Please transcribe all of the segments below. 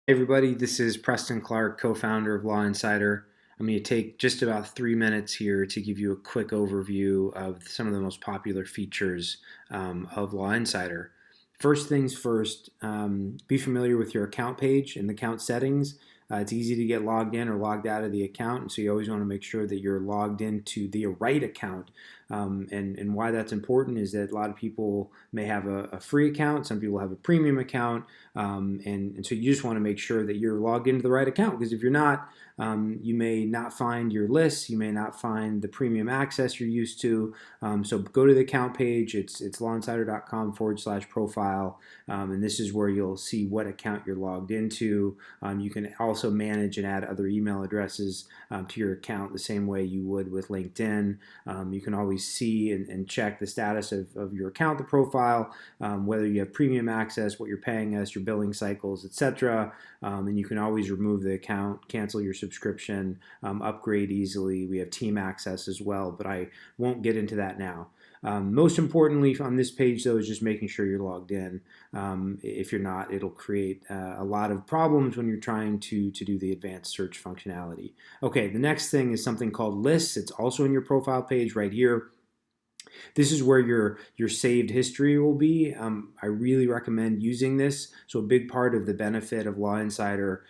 Hey everybody, this is Preston Clark, co-founder of Law Insider. I'm going to take just about 3 minutes here to give you a quick overview of some of the most popular features of Law Insider. First things first, be familiar with your account page and the account settings. It's easy to get logged in or logged out of the account, and so you always want to make sure that you're logged into the right account. And why that's important is that a lot of people may have a free account, some people have a premium account, and so you just want to make sure that you're logged into the right account, because if you're not, you may not find your lists, you may not find the premium access you're used to. So go to the account page. It's lawinsider.com/profile, and this is where you'll see what account you're logged into. You can also manage and add other email addresses to your account the same way you would with LinkedIn. You can always see and check the status of your account, the profile, whether you have premium access, what you're paying us, your billing cycles, etc. And you can always remove the account, cancel your subscription, upgrade easily. We have team access as well, but I won't get into that now. Most importantly on this page, though, is just making sure you're logged in. If you're not, it'll create a lot of problems when you're trying to do the advanced search functionality. Okay, the next thing is something called lists. It's also in your profile page right here. This is where your saved history will be. I really recommend using this. So a big part of the benefit of Law Insider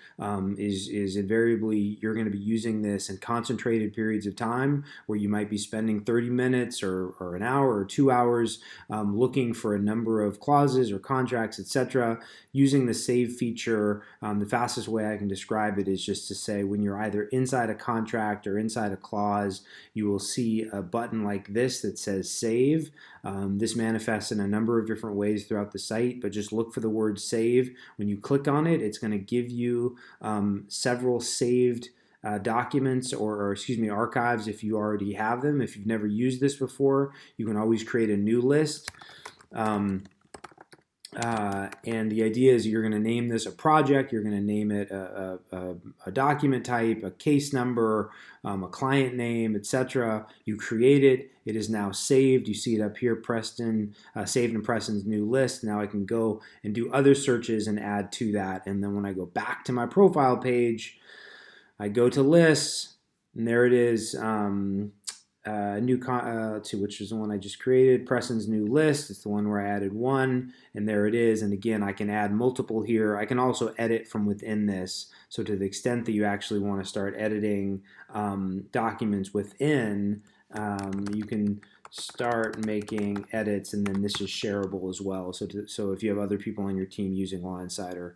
is invariably you're going to be using this in concentrated periods of time where you might be spending 30 minutes or an hour or 2 hours looking for a number of clauses or contracts, etc. Using the save feature, the fastest way I can describe it is just to say when you're either inside a contract or inside a clause, you will see a button like this that says save. This manifests in a number of different ways throughout the site, but just look for the word save. When you click on it, it's going to give you several saved documents or excuse me, archives if you already have them. If you've never used this before, you can always create a new list. And the idea is you're going to name this a project, you're going to name it a document type, a case number, a client name, etc. You create it. It is now saved. You see it up here, Preston, saved in Preston's new list. Now I can go and do other searches and add to that. And then when I go back to my profile page, I go to lists, and there it is. Which is the one I just created, Preston's new list. It's the one where I added one, and there it is. And again, I can add multiple here. I can also edit from within this. So to the extent that you actually want to start editing documents within, you can start making edits, and then this is shareable as well. So if you have other people on your team using Law Insider,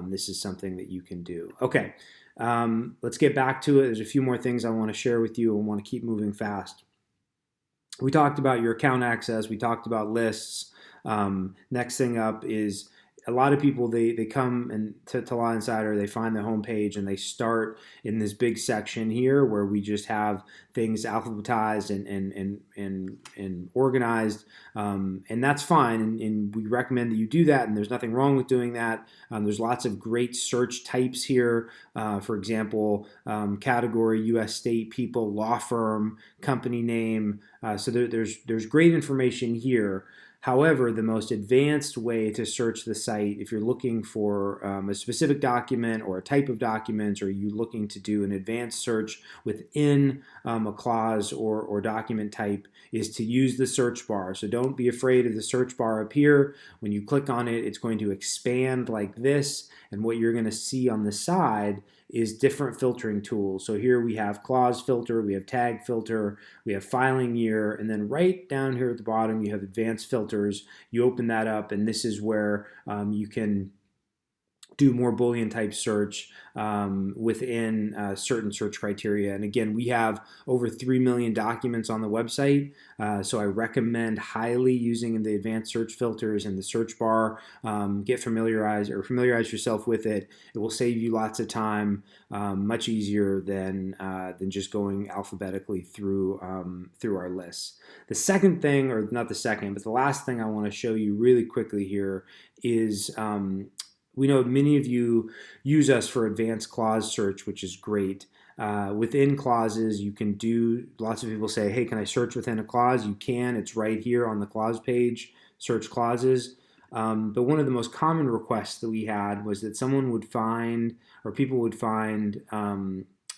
this is something that you can do. Okay. Let's get back to it. There's a few more things I want to share with you and want to keep moving fast. We talked about your account access. We talked about lists. Next thing up is a lot of people, they come and to Law Insider, they find the homepage and they start in this big section here where we just have things alphabetized and organized, and that's fine, and we recommend that you do that, and there's nothing wrong with doing that. There's lots of great search types here. For example, category, U.S. state, people, law firm, company name. So there's great information here. However, the most advanced way to search the site, if you're looking for a specific document or a type of documents, or you're looking to do an advanced search within a clause or document type, is to use the search bar. So don't be afraid of the search bar up here. When you click on it, it's going to expand like this, and what you're going to see on the side is different filtering tools. So here we have clause filter, we have tag filter, we have filing year, and then right down here at the bottom you have advanced filters. You open that up, and this is where you can do more Boolean type search within certain search criteria. And again, we have over 3 million documents on the website, so I recommend highly using the advanced search filters in the search bar. Get familiarize yourself with it. It will save you lots of time, much easier than just going alphabetically through our lists. The second thing, or not the second, but the last thing I want to show you really quickly here is we know many of you use us for advanced clause search, which is great. Within clauses, you can do, lots of people say, hey, can I search within a clause? You can. It's right here on the clause page, search clauses. But one of the most common requests that we had was that someone would find, or people would find,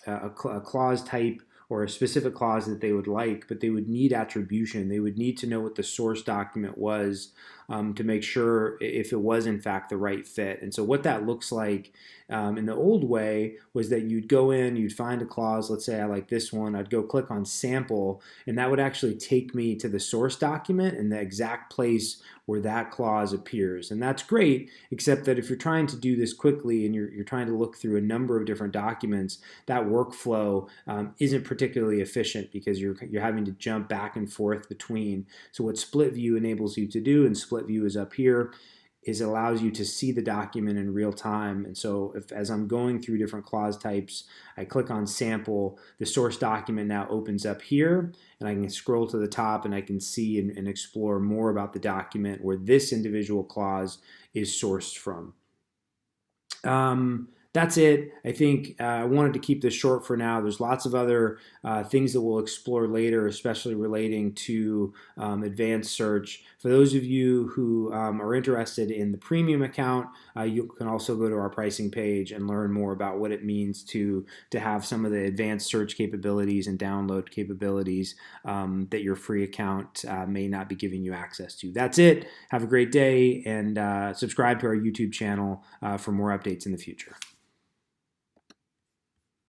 a clause type or a specific clause that they would like, but they would need attribution. They would need to know what the source document was, to make sure if it was in fact the right fit. And so what that looks like, in the old way, was that you'd go in, you'd find a clause. Let's say I like this one. I'd go click on sample, and that would actually take me to the source document and the exact place where that clause appears. And that's great, except that if you're trying to do this quickly and you're trying to look through a number of different documents, that workflow isn't particularly efficient because you're having to jump back and forth between. So what split view enables you to do, and split view is up here, is it allows you to see the document in real time. And so as I'm going through different clause types, I click on sample, the source document now opens up here, and I can scroll to the top and I can see and explore more about the document where this individual clause is sourced from. That's it. I think I wanted to keep this short for now. There's lots of other things that we'll explore later, especially relating to advanced search. For those of you who are interested in the premium account, you can also go to our pricing page and learn more about what it means to have some of the advanced search capabilities and download capabilities that your free account may not be giving you access to. That's it. Have a great day, and subscribe to our YouTube channel for more updates in the future.